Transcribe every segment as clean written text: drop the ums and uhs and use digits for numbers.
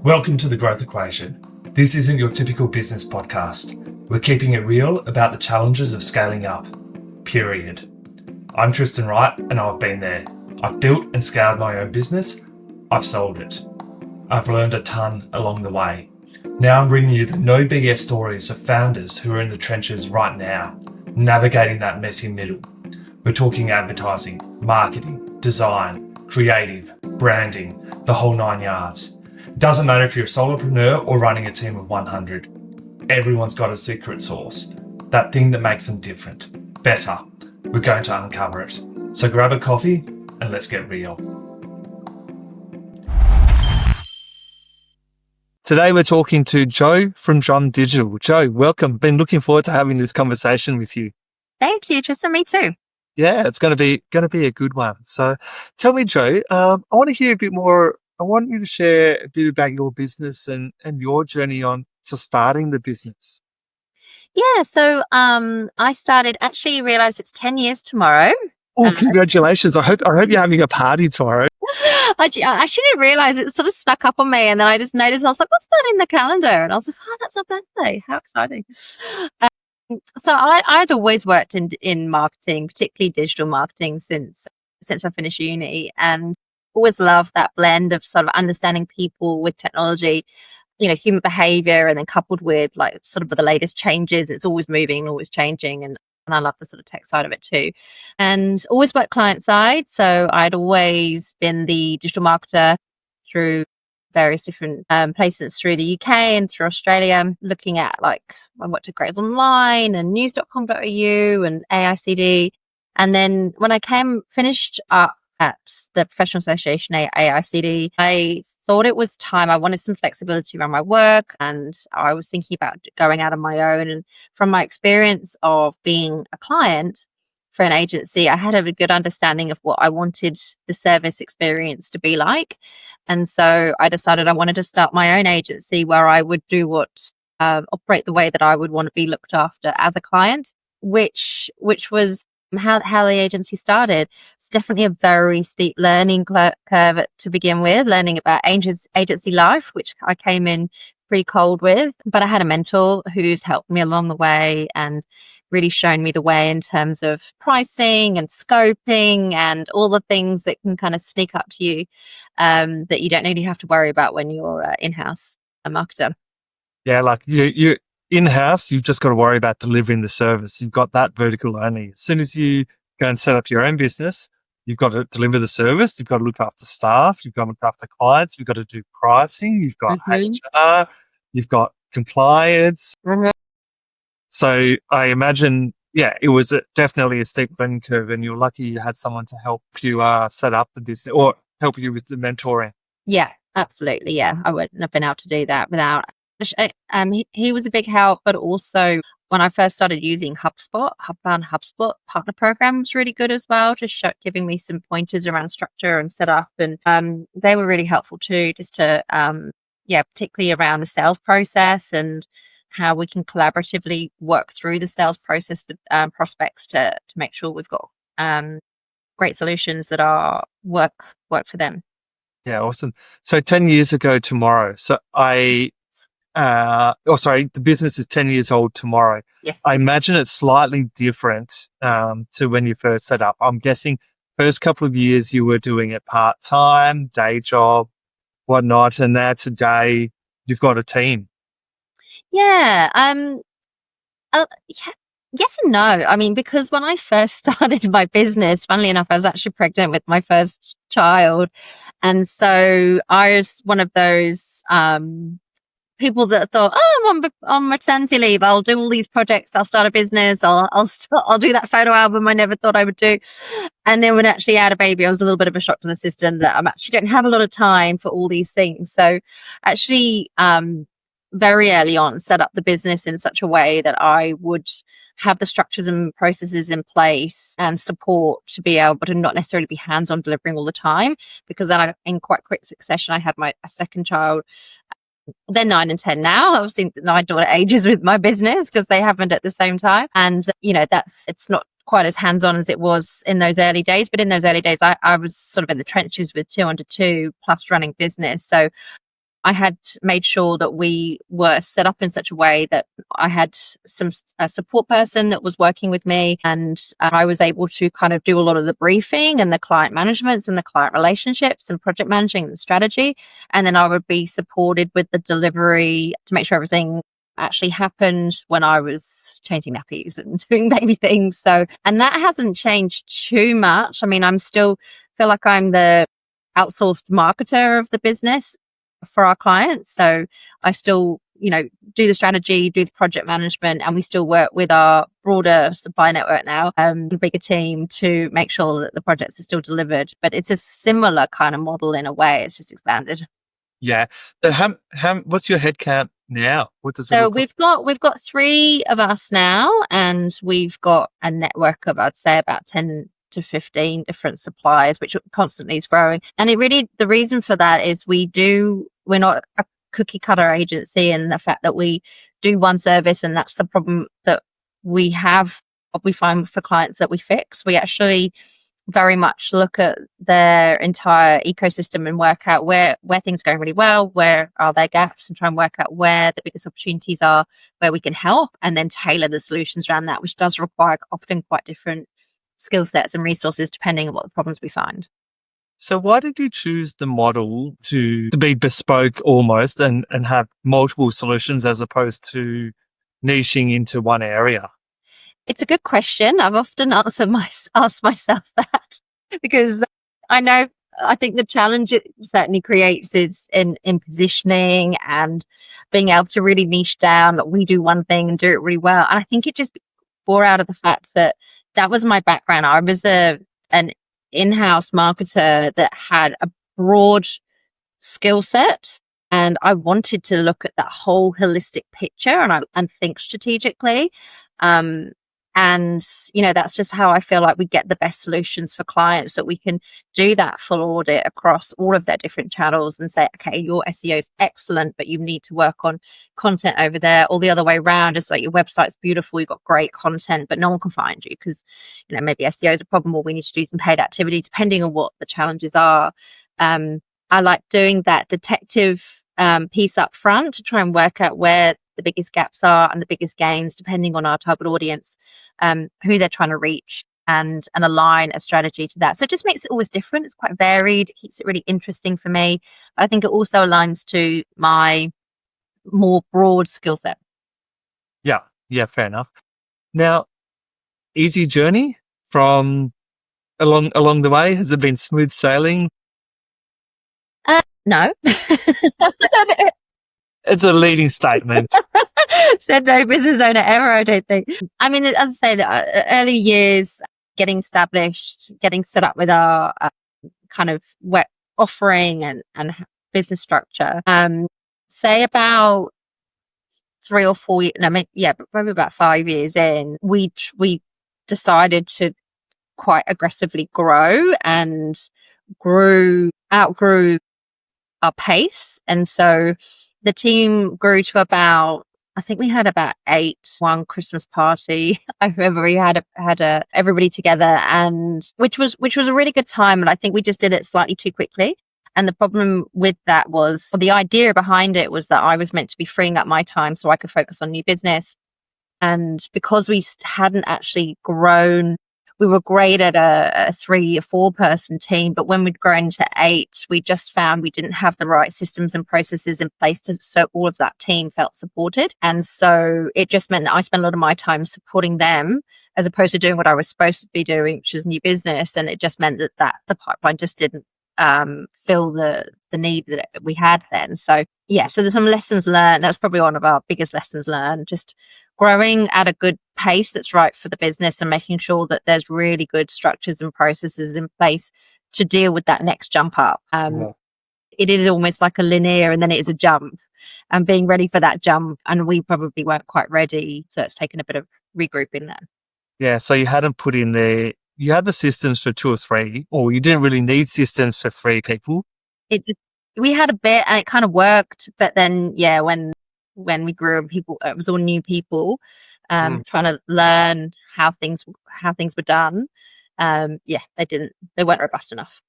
Welcome to The Growth Equation. This isn't your typical business podcast. We're keeping it real about the challenges of scaling up. Period. I'm Tristan Wright and I've been there. I've built and scaled my own business. I've sold it. I've learned a ton along the way. Now I'm bringing you the no BS stories of founders who are in the trenches right now, navigating that messy middle. We're talking advertising, marketing, design, creative, branding, the whole 9 yards. Doesn't matter if you're a solopreneur or running a team of 100. Everyone's got a secret sauce, that thing that makes them different, better. We're going to uncover it. So grab a coffee and let's get real. Today we're talking to Jo from Drum Digital. Jo, welcome. Been looking forward to having this conversation with you. Thank you, Tristan. Me too. Yeah, it's going to be a good one. So tell me, Jo, I want to hear a bit more. I want you to share a bit about your business and your journey on to starting the business. Yeah, so I actually realised it's 10 years tomorrow. Oh, congratulations. I hope you're having a party tomorrow. I actually didn't realise it sort of snuck up on me, and then I just noticed, I was like, what's that in the calendar? And I was like, oh, that's my birthday. How exciting. So I'd always worked in marketing, particularly digital marketing since I finished uni, and always loved that blend of sort of understanding people with technology, human behavior, and then coupled with like sort of the latest changes. It's always moving, always changing. And I love the sort of tech side of it too. And always worked client side. So I'd always been the digital marketer through various different places through the UK and through Australia, looking at I worked at Grades Online and news.com.au and AICD. And then when I finished up at the Professional Association, AICD, I thought it was time. I wanted some flexibility around my work, and I was thinking about going out on my own. And from my experience of being a client for an agency, I had a good understanding of what I wanted the service experience to be like. And so I decided I wanted to start my own agency where I would do operate the way that I would want to be looked after as a client, which was how the agency started. It's definitely a very steep learning curve to begin with, learning about agency life, which I came in pretty cold with. But I had a mentor who's helped me along the way and really shown me the way in terms of pricing and scoping and all the things that can kind of sneak up to you that you don't really have to worry about when you're in-house a marketer. Yeah, like you in-house, you've just got to worry about delivering the service. You've got that vertical only. As soon as you go and set up your own business, you've got to deliver the service. You've got to look after staff. You've got to look after clients. You've got to do pricing. You've got HR. You've got compliance. Mm-hmm. So I imagine, it was definitely a steep learning curve, and you're lucky you had someone to help you set up the business or help you with the mentoring. Yeah, absolutely. Yeah, I wouldn't have been able to do that without. He was a big help, but also when I first started using HubSpot, HubSpot partner program was really good as well, just giving me some pointers around structure and setup, and they were really helpful too, just to particularly around the sales process and how we can collaboratively work through the sales process with prospects to make sure we've got great solutions that are work for them. Yeah, awesome. So 10 years ago tomorrow. So the business is 10 years old tomorrow. Yes. I imagine it's slightly different to when you first set up. I'm guessing first couple of years you were doing it part-time, day job, whatnot, and now today you've got a team. Yeah. Yes and no. I mean, because when I first started my business, funnily enough, I was actually pregnant with my first child. And so I was one of those people that thought, oh, I'm on maternity leave. I'll do all these projects. I'll start a business. I'll do that photo album I never thought I would do. And then when I actually had a baby, I was a little bit of a shock to the system that I actually don't have a lot of time for all these things. So actually, very early on, set up the business in such a way that I would have the structures and processes in place and support to be able to not necessarily be hands-on delivering all the time, because then in quite quick succession, I had my second child. They're 9 and 10 now. Obviously, my daughter ages with my business because they happened at the same time. And, it's not quite as hands-on as it was in those early days. But in those early days, I was sort of in the trenches with 2 under 2 plus running business. So I had made sure that we were set up in such a way that I had a support person that was working with me, and I was able to kind of do a lot of the briefing and the client managements and the client relationships and project managing and strategy. And then I would be supported with the delivery to make sure everything actually happened when I was changing nappies and doing baby things. So, and that hasn't changed too much. I mean, I'm still feel like I'm the outsourced marketer of the business for our clients. So I still, do the strategy, do the project management, and we still work with our broader supply network now, bigger team to make sure that the projects are still delivered. But it's a similar kind of model in a way. It's just expanded. Yeah. So what's your headcount now? What does it So look like? we've got 3 of us now, and we've got a network of, I'd say, about 10 to 15 different suppliers, which constantly is growing. And the reason for that is we're not a cookie cutter agency, and the fact that we do one service, and that's the problem that we have, what we find for clients that we fix. We actually very much look at their entire ecosystem and work out where things are going really well, where are their gaps, and try and work out where the biggest opportunities are, where we can help, and then tailor the solutions around that, which does require often quite different skill sets and resources depending on what the problems we find. So why did you choose the model to be bespoke almost and have multiple solutions as opposed to niching into one area? It's a good question. I've often asked myself that because I think the challenge it certainly creates is in positioning and being able to really niche down. Like, we do one thing and do it really well. And I think it just bore out of the fact that was my background. I was an in-house marketer that had a broad skill set, and I wanted to look at that whole holistic picture and think strategically. Um, and that's just how I feel like we get the best solutions for clients, that we can do that full audit across all of their different channels and say, okay, your SEO is excellent, but you need to work on content over there, or the other way around. It's like your website's beautiful, you've got great content, but no one can find you because maybe SEO is a problem, or we need to do some paid activity depending on what the challenges are. I like doing that detective piece up front to try and work out where the biggest gaps are and the biggest gains, depending on our target audience, who they're trying to reach, and align a strategy to that. So it just makes it always different. It's quite varied. It keeps it really interesting for me. But I think it also aligns to my more broad skill set. Yeah, fair enough. Now, easy journey from along the way? Has it been smooth sailing? No. It's a leading statement. Said no business owner ever, I don't think. I mean, as I say, the early years, getting established, getting set up with our kind of web offering and business structure. Say about 3 or 4 years, no, probably about 5 years in, we decided to quite aggressively grow and outgrew our pace. And so the team grew to about, I think we had about 8 one Christmas party. I remember we had everybody together, and which was a really good time. And I think we just did it slightly too quickly. And the problem with that was, the idea behind it was that I was meant to be freeing up my time so I could focus on new business. And because we hadn't actually grown, we were great at a 3 or 4 person team, but when we'd grown to 8, we just found we didn't have the right systems and processes in place so all of that team felt supported. And so it just meant that I spent a lot of my time supporting them as opposed to doing what I was supposed to be doing, which is new business. And it just meant that the pipeline just didn't fill the need that we had then. So so there's some lessons learned. That was probably one of our biggest lessons learned, just growing at a good pace that's right for the business, and making sure that there's really good structures and processes in place to deal with that next jump up. It is almost like a linear, and then it is a jump, and being ready for that jump. And we probably weren't quite ready. So it's taken a bit of regrouping there. Yeah. So you hadn't put in there, you had the systems for 2 or 3, or you didn't really need systems for 3 people. We had a bit and it kind of worked, but then when we grew and it was all new people trying to learn how things were done. They weren't robust enough.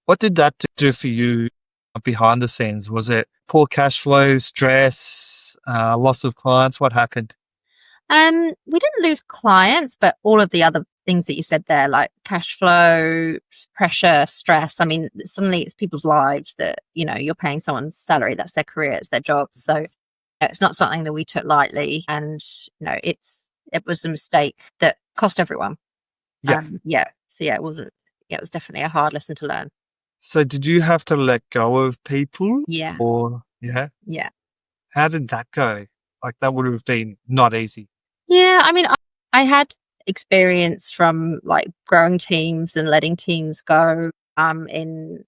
What did that do for you behind the scenes? Was it poor cash flow, stress, loss of clients? What happened? We didn't lose clients, but all of the other things that you said there, like cash flow, pressure, stress. I mean, suddenly it's people's lives that, you're paying someone's salary. That's their career. It's their job. So it's not something that we took lightly. And, it was a mistake that cost everyone. Yeah. So it wasn't, it was definitely a hard lesson to learn. So did you have to let go of people? Yeah. Or, yeah? Yeah. How did that go? Like, that would have been not easy. Yeah, I mean, I had experience from like growing teams and letting teams go in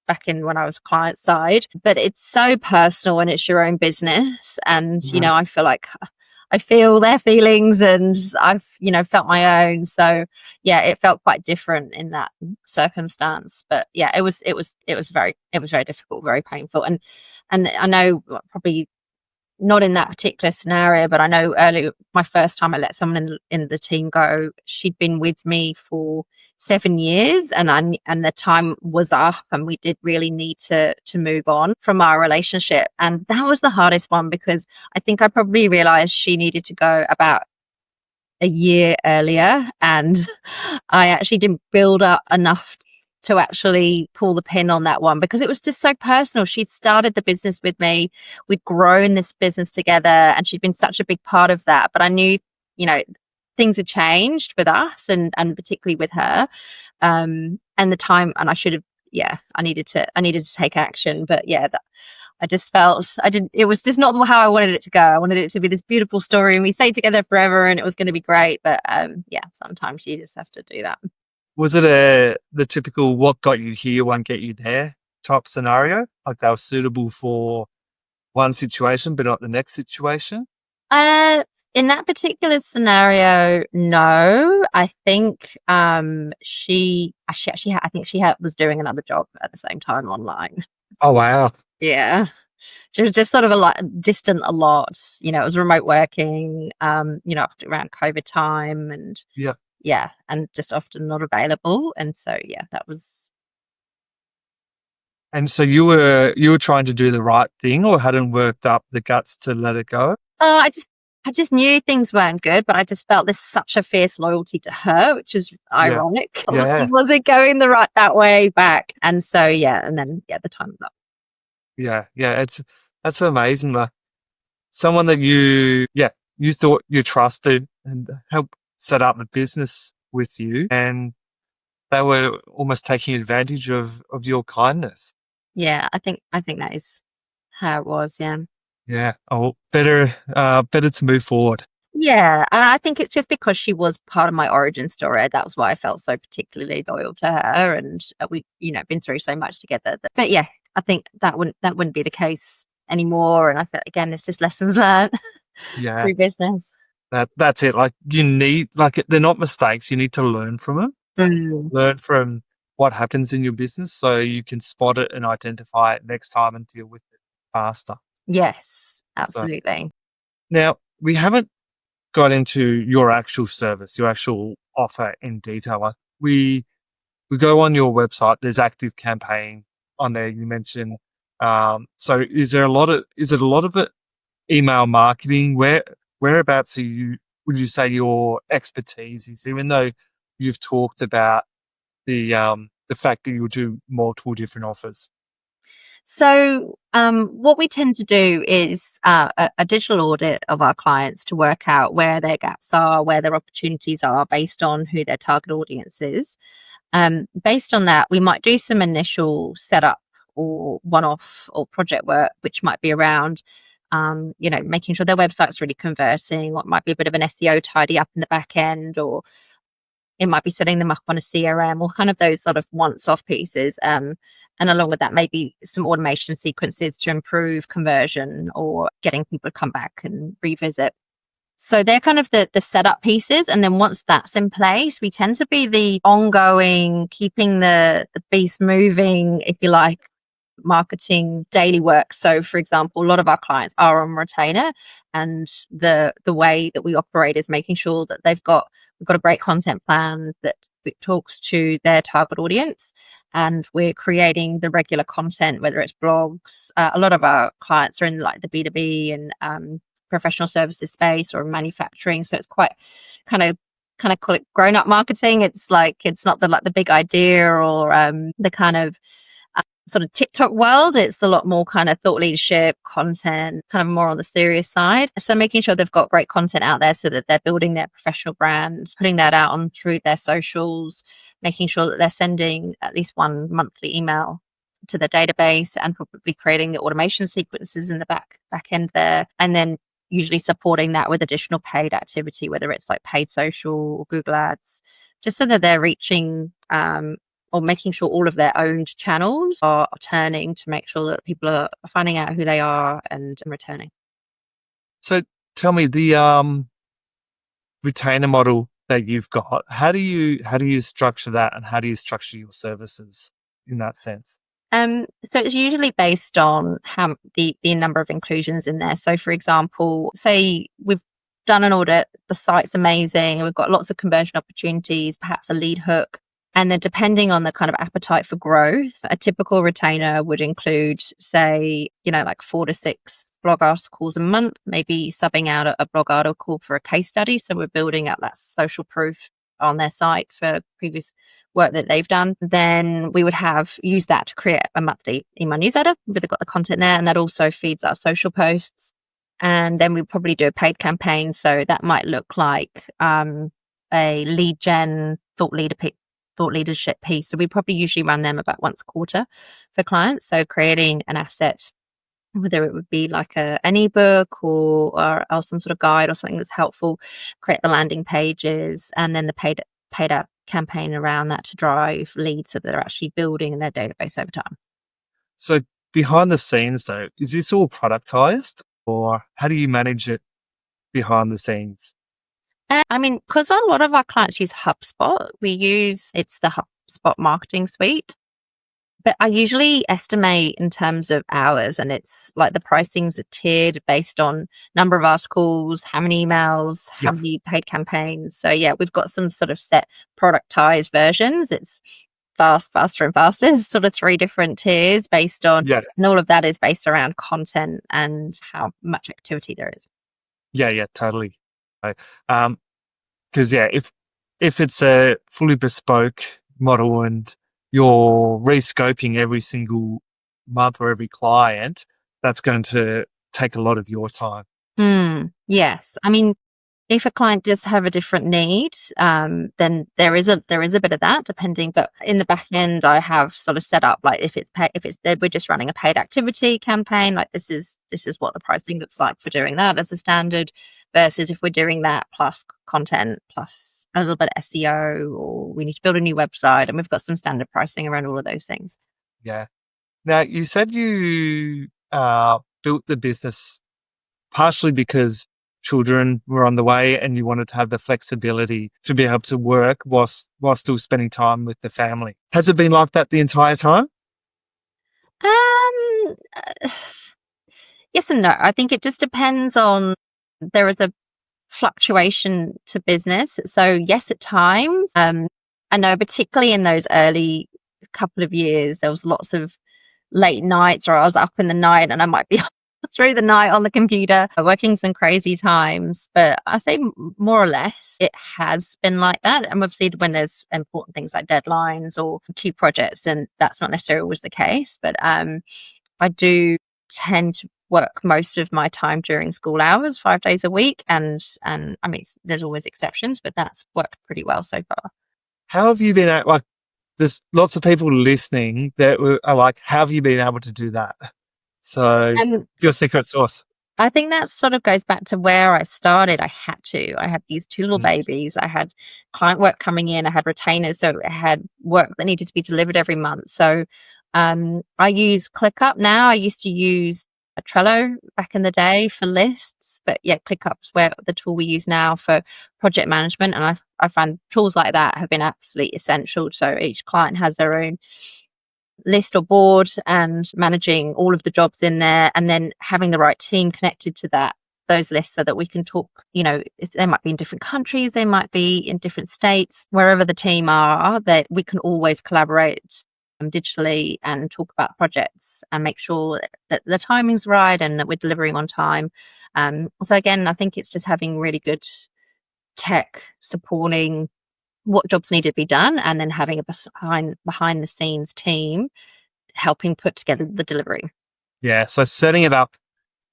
back in when I was client side, but it's so personal and it's your own business, and I feel like I feel their feelings, and I've felt my own. So yeah, it felt quite different in that circumstance, but yeah, it was very difficult, very painful, and I know probably not in that particular scenario, but I know earlier, my first time I let someone in the team go, she'd been with me for 7 years, and the time was up, and we did really need to move on from our relationship. And that was the hardest one, because I think I probably realized she needed to go about a year earlier, and I actually didn't build up enough to actually pull the pin on that one, because it was just so personal. She'd started the business with me. We'd grown this business together, and she'd been such a big part of that. But I knew, things had changed with us, and particularly with her. And the time, and I should have, I needed to take action. But yeah, I just felt it was just not how I wanted it to go. I wanted it to be this beautiful story, and we stayed together forever, and it was going to be great. But sometimes you just have to do that. Was it the typical what got you here won't get you there type scenario? Like, they were suitable for one situation but not the next situation? In that particular scenario, no. I think she was doing another job at the same time online. Oh, wow. Yeah. She was just sort of a lot distant a lot. It was remote working, around COVID time, and and just often not available. And so that was. And so you were trying to do the right thing, or hadn't worked up the guts to let it go? Oh, I just knew things weren't good, but I just felt this such a fierce loyalty to her, which is ironic. Yeah. She wasn't going that way back. And so and then the time was up. Yeah. That's amazing. Like, someone that you thought you trusted and helped set up the business with you, and they were almost taking advantage of your kindness. Yeah, I think that is how it was. Yeah. Yeah. Oh, better to move forward. Yeah, and I think it's just because she was part of my origin story. That was why I felt so particularly loyal to her, and we, been through so much together. But yeah, I think that wouldn't be the case anymore. And I thought, again, it's just lessons learned through business. That's it. Like, you need, like, they're not mistakes. You need to learn from them. Learn from what happens in your business, so you can spot it and identify it next time and deal with it faster. Yes, absolutely. So, now, we haven't got into your actual service, your actual offer in detail. Like, we go on your website, there's active campaign on there, you mentioned. So is it a lot of it email marketing? Whereabouts would you say your expertise is, even though you've talked about the fact that you do multiple different offers? So what we tend to do is a digital audit of our clients to work out where their gaps are, where their opportunities are, based on who their target audience is. Based on that, we might do some initial setup or one-off or project work, which might be around making sure their website's really converting, or it might be a bit of an SEO tidy up in the back end, or it might be setting them up on a CRM, or kind of those sort of once-off pieces. And along with that, maybe some automation sequences to improve conversion or getting people to come back and revisit. So they're kind of the setup pieces. And then once that's in place, we tend to be the ongoing, keeping the beast moving, if you like, marketing daily work. So for example, a lot of our clients are on retainer, and the way that we operate is making sure that we've got a great content plan, that it talks to their target audience, and we're creating the regular content, whether it's blogs. A lot of our clients are in like the B2B and professional services space or manufacturing, so it's quite kind of call it grown up marketing. It's like it's not the big idea or the kind of sort of TikTok world. It's a lot more kind of thought leadership content, kind of more on the serious side. So making sure they've got great content out there so that they're building their professional brand, putting that out on through their socials, making sure that they're sending at least one monthly email to the database, and probably creating the automation sequences in the back end there, and then usually supporting that with additional paid activity, whether it's like paid social or Google Ads, just so that they're reaching or making sure all of their owned channels are turning to make sure that people are finding out who they are and returning. So tell me, the retainer model that you've got, how do you structure that, and how do you structure your services in that sense? So it's usually based on how the number of inclusions in there. So for example, say we've done an audit, the site's amazing, we've got lots of conversion opportunities, perhaps a lead hook. And then depending on the kind of appetite for growth, a typical retainer would include, say, like 4 to 6 blog articles a month, maybe subbing out a blog article for a case study. So we're building up that social proof on their site for previous work that they've done. Then we would use that to create a monthly email newsletter. We've got the content there, and that also feeds our social posts. And then we'd probably do a paid campaign. So that might look like a lead gen thought leadership piece. So we probably usually run them about once a quarter for clients. So creating an asset, whether it would be like an ebook or some sort of guide or something that's helpful, create the landing pages, and then the paid out campaign around that to drive leads so that they're actually building in their database over time. So behind the scenes though, is this all productized, or how do you manage it behind the scenes? I mean, because a lot of our clients use HubSpot, it's the HubSpot marketing suite. But I usually estimate in terms of hours, and it's like the pricings are tiered based on number of articles, how many emails, how many paid campaigns. So yeah, we've got some sort of set productized versions. It's faster and faster, sort of 3 different tiers based on, and all of that is based around content and how much activity there is. Yeah, totally. Because if it's a fully bespoke model and you're rescoping every single month or every client, that's going to take a lot of your time. Yes. I mean, if a client does have a different need, then there is a bit of that depending. But in the back end, I have sort of set up like if we're just running a paid activity campaign, like this is what the pricing looks like for doing that as a standard, versus if we're doing that plus content plus a little bit of SEO, or we need to build a new website, and we've got some standard pricing around all of those things. Yeah. Now you said you built the business partially because children were on the way and you wanted to have the flexibility to be able to work while still spending time with the family. Has it been like that the entire time? Yes and no. I think it just depends on, there is a fluctuation to business. So yes, at times, I know particularly in those early couple of years, there was lots of late nights, or I was up in the night and I might be through the night on the computer working some crazy times. But I say more or less it has been like that. And obviously when there's important things like deadlines or key projects, and that's not necessarily always the case. But I do tend to work most of my time during school hours, 5 days a week. And I mean, there's always exceptions, but that's worked pretty well so far. How have you been like, there's lots of people listening that are like, how have you been able to do that? So your secret sauce. I think that sort of goes back to where I started. I had these 2 little babies. I had client work coming in. I had retainers. So I had work that needed to be delivered every month. So I use ClickUp now. I used to use a Trello back in the day for lists, but yeah, ClickUp's where the tool we use now for project management. And I find tools like that have been absolutely essential. So each client has their own list or board, and managing all of the jobs in there, and then having the right team connected to those lists so that we can talk, they might be in different countries, they might be in different states, wherever the team are, that we can always collaborate digitally and talk about projects and make sure that the timing's right and that we're delivering on time. So again, I think it's just having really good tech supporting what jobs need to be done, and then having a behind the scenes team helping put together the delivery. Yeah, so setting it up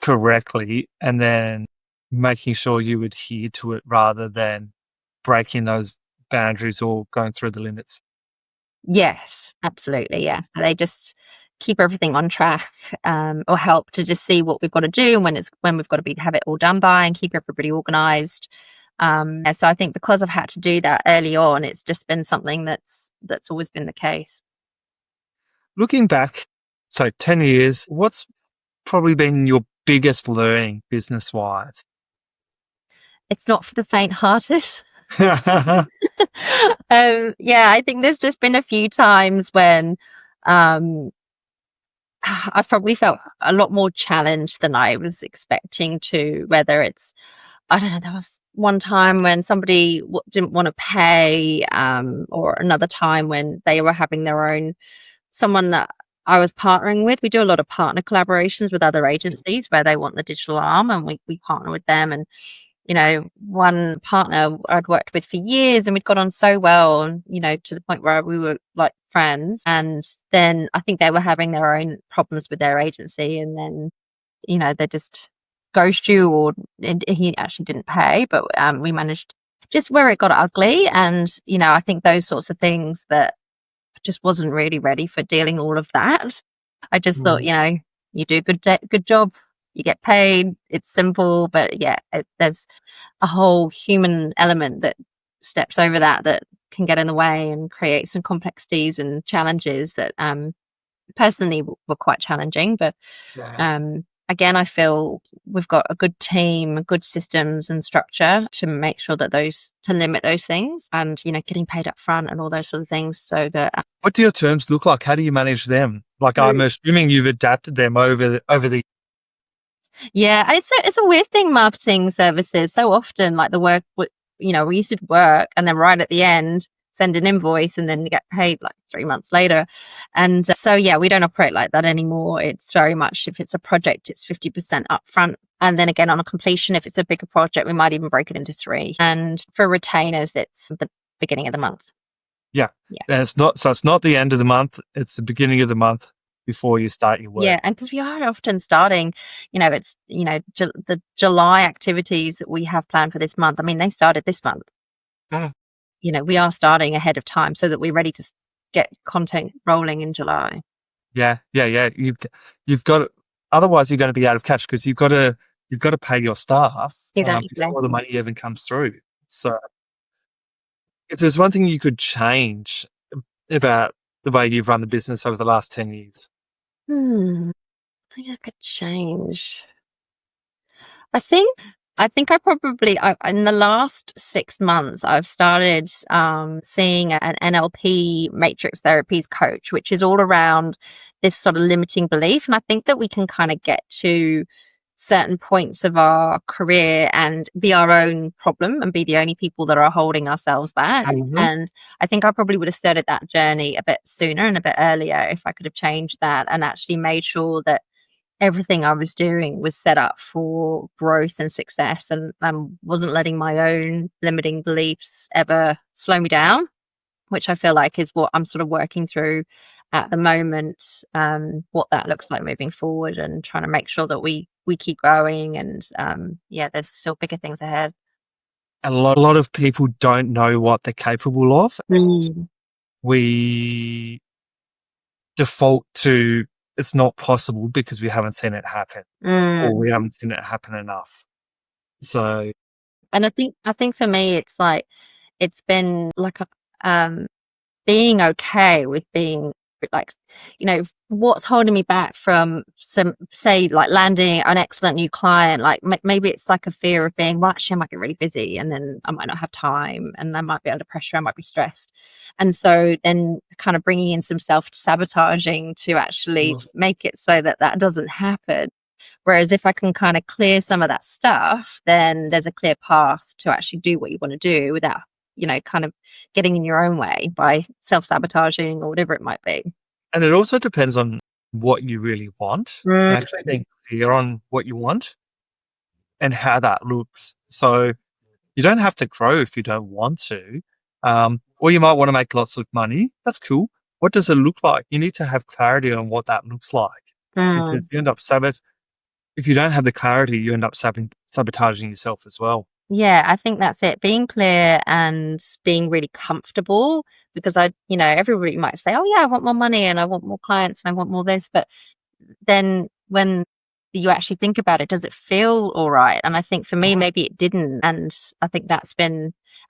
correctly and then making sure you adhere to it rather than breaking those boundaries or going through the limits. Yes, absolutely. Yes. So they just keep everything on track, or help to just see what we've got to do and when we've got to have it all done by, and keep everybody organized. And so I think because I've had to do that early on, it's just been something that's always been the case. Looking back, so 10 years, what's probably been your biggest learning business-wise? It's not for the faint-hearted. Yeah, I think there's just been a few times when I've probably felt a lot more challenged than I was expecting to, whether it's, I don't know, there was one time when somebody didn't want to pay, or another time when they were having their own, someone that I was partnering with. We do a lot of partner collaborations with other agencies where they want the digital arm, and we partner with them. And one partner I'd worked with for years, and we'd got on so well, and, to the point where we were like friends. And then I think they were having their own problems with their agency, and then, they just ghost you, and he actually didn't pay, but we managed just where it got ugly. And, I think those sorts of things that I just wasn't really ready for dealing all of that. I just thought, you do good job, you get paid. It's simple, but yeah, there's a whole human element that steps over that can get in the way and create some complexities and challenges that personally were quite challenging. But again, I feel we've got a good team, good systems and structure to make sure that to limit those things, and getting paid up front and all those sort of things, so that What do your terms look like? How do you manage them? Like, I'm assuming you've adapted them over the. Yeah, and it's a weird thing, marketing services. So often, like the work, we used to work and then right at the end, send an invoice and then you get paid like 3 months later. And so, yeah, we don't operate like that anymore. It's very much, if it's a project, it's 50% upfront. And then again, on a completion, if it's a bigger project, we might even break it into 3. And for retainers, it's the beginning of the month. Yeah. And it's not the end of the month, it's the beginning of the month before you start your work. Yeah, and because we are often starting, it's, the July activities that we have planned for this month. I mean, they started this month. We are starting ahead of time so that we're ready to get content rolling in July. Yeah. You've got, otherwise you're going to be out of cash, because you've got to pay your staff before the money even comes through. So if there's one thing you could change about the way you've run the business over the last 10 years. I think I could change. I think I probably, in the last 6 months, I've started seeing an NLP matrix therapies coach, which is all around this sort of limiting belief. And I think that we can kind of get to certain points of our career and be our own problem and be the only people that are holding ourselves back. And I think I probably would have started that journey a bit sooner and a bit earlier if I could have changed that and actually made sure that everything I was doing was set up for growth and success, and wasn't letting my own limiting beliefs ever slow me down, which I feel like is what I'm sort of working through at the moment, what that looks like moving forward, and trying to make sure that we keep growing. And there's still bigger things ahead. A lot of people don't know what they're capable of. We default to it's not possible because we haven't seen it happen, or we haven't seen it happen enough. So, and I think for me, it's like, it's been like being okay with being like, what's holding me back from say like landing an excellent new client. Like maybe it's like a fear of being, well, actually I might get really busy and then I might not have time, and I might be under pressure, I might be stressed. And so then kind of bringing in some self-sabotaging to actually make it so that doesn't happen. Whereas if I can kind of clear some of that stuff, then there's a clear path to actually do what you want to do without, kind of getting in your own way by self-sabotaging or whatever it might be. And it also depends on what you really want, and Mm. actually being clear on what you want and how that looks. So you don't have to grow if you don't want to, or you might want to make lots of money. That's cool. What does it look like? You need to have clarity on what that looks like, Mm. because you end up if you don't have the clarity, you end up sabotaging yourself as well. Yeah, I think that's it. Being clear and being really comfortable because everybody might say, oh yeah, I want more money and I want more clients and I want more this. But then when you actually think about it, does it feel all right? And I think for me, maybe it didn't. And I think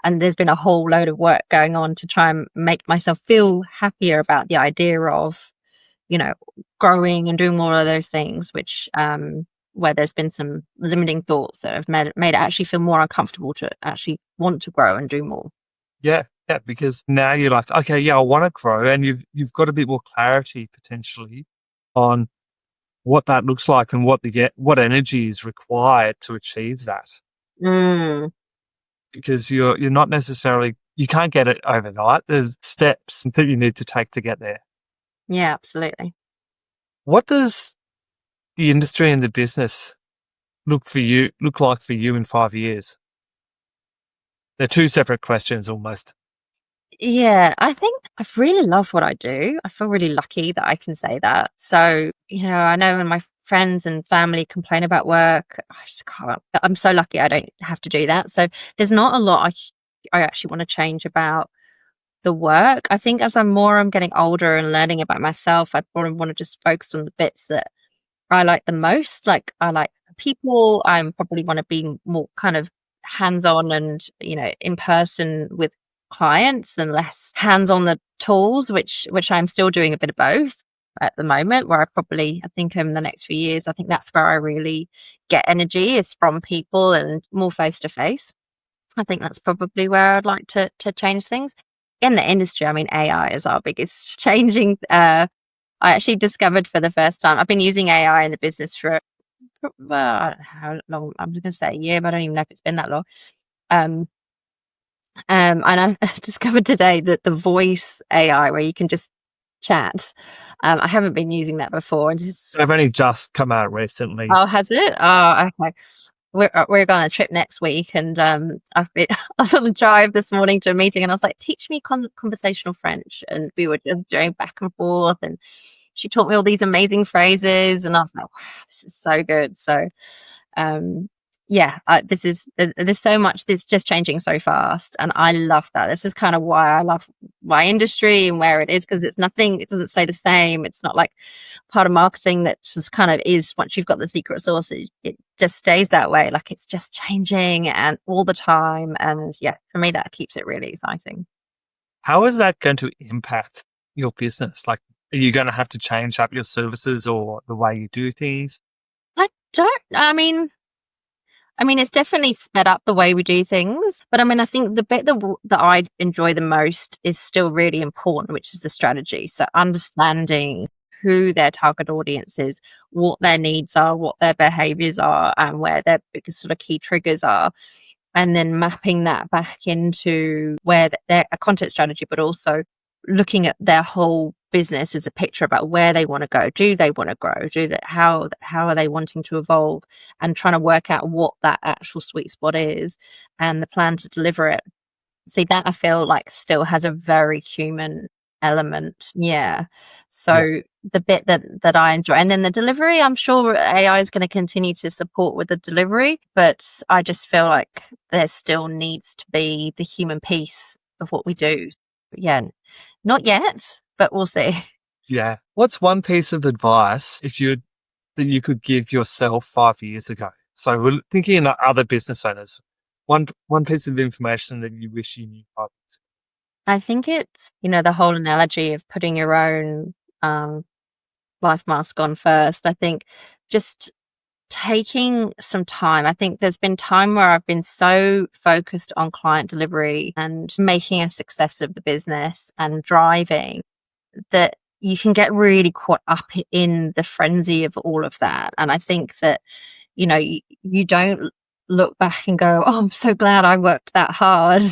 and there's been a whole load of work going on to try and make myself feel happier about the idea of, growing and doing more of those things, which, where there's been some limiting thoughts that have made it actually feel more uncomfortable to actually want to grow and do more. Yeah, because now you're like, okay, yeah, I want to grow, and you've got a bit more clarity potentially on what that looks like and what energy is required to achieve that. Mm, Because you're not necessarily, you can't get it overnight. There's steps that you need to take to get there. yeah, absolutely. What does the industry and the business look like for you in 5 years? They're two separate questions almost. Yeah, I think I really love what I do. I feel really lucky that I can say that. So, I know when my friends and family complain about work, I just can't. I'm so lucky I don't have to do that. So, there's not a lot I actually want to change about the work. I think as I'm getting older and learning about myself, I probably want to just focus on the bits that I like the most. Like I like people. I'm probably want to be more kind of hands-on and, in person with clients and less hands on the tools, which I'm still doing a bit of both at the moment, where I think in the next few years, I think that's where I really get energy is from people and more face to face. I think that's probably where I'd like to change things. In the industry, I mean, AI is our biggest changing. I actually discovered for the first time. I've been using AI in the business well, I don't know how long. I'm just going to say a year, but I don't even know if it's been that long. Um, and I discovered today that the voice AI, where you can just chat, I haven't been using that before. And just They've only just come out recently. oh, has it? Oh, okay. We're going on a trip next week, and I was on a drive this morning to a meeting, and I was like, "Teach me conversational French," and we were just doing back and forth, and she taught me all these amazing phrases, and I was like, "Wow, this is so good." So, yeah, there's so much that's just changing so fast, and I love that. This is kind of why I love my industry and where it is, because it doesn't stay the same. It's not like part of marketing that just kind of is once you've got the secret sauce, it just stays that way. Like it's just changing and all the time. And yeah, for me, that keeps it really exciting. How is that going to impact your business? Like, are you going to have to change up your services or the way you do things? I mean, it's definitely sped up the way we do things. But I mean, I think the bit that I enjoy the most is still really important, which is the strategy. So understanding who their target audience is, what their needs are, what their behaviors are, and where their biggest sort of key triggers are. And then mapping that back into where their a content strategy, but also looking at their whole business as a picture about where they want to go. Do they want to grow? How are they wanting to evolve? And trying to work out what that actual sweet spot is and the plan to deliver it. See, that I feel like still has a very human element. Yeah. Yeah. So the bit that I enjoy, and then the delivery, I'm sure AI is going to continue to support with the delivery, but I just feel like there still needs to be the human piece of what we do. Yeah, not yet, but we'll see. Yeah. What's one piece of advice that you could give yourself 5 years ago? So we're thinking of other business owners. One piece of information that you wish you knew 5 years ago. I think it's, the whole analogy of putting your own life mask on first. I think just taking some time. I think there's been time where I've been so focused on client delivery and making a success of the business and driving that you can get really caught up in the frenzy of all of that. And I think that, you don't look back and go, oh, I'm so glad I worked that hard.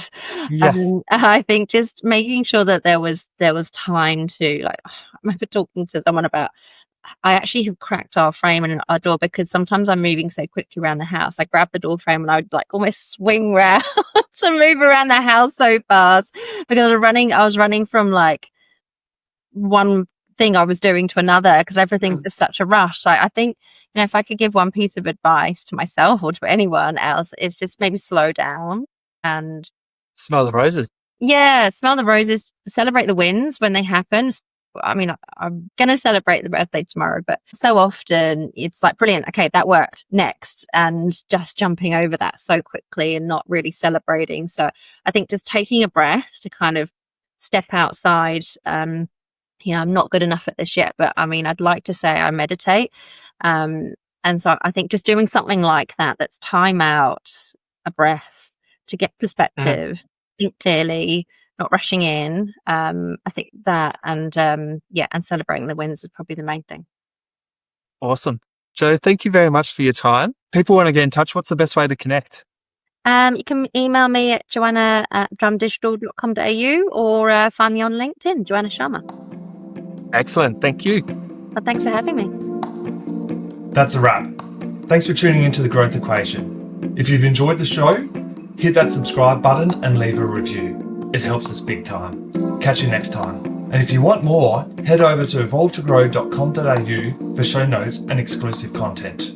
Yeah. And I think just making sure that there was time to, like, I remember talking to someone about, I actually have cracked our frame in our door because sometimes I'm moving so quickly around the house. I grab the door frame and I would like almost swing round to move around the house so fast because I was running from like one thing I was doing to another because everything's just such a rush. So I think, if I could give one piece of advice to myself or to anyone else, it's just maybe slow down and Smell the roses. yeah, smell the roses, celebrate the wins when they happen. I mean, I'm going to celebrate the birthday tomorrow, but so often it's like, brilliant. Okay, that worked. Next. And just jumping over that so quickly and not really celebrating. So I think just taking a breath to kind of step outside. I'm not good enough at this yet, but I mean, I'd like to say I meditate. And so I think just doing something like that, that's time out, a breath to get perspective, think clearly, not rushing in. I think that and celebrating the wins is probably the main thing. Awesome. Jo, thank you very much for your time. People want to get in touch. What's the best way to connect? You can email me at joanna@drumdigital.com.au or find me on LinkedIn, Joanna Sharma. Excellent. Thank you. Well, thanks for having me. That's a wrap. Thanks for tuning into The Growth Equation. If you've enjoyed the show, hit that subscribe button and leave a review. It helps us big time. Catch you next time. And if you want more, head over to evolvetogrow.com.au for show notes and exclusive content.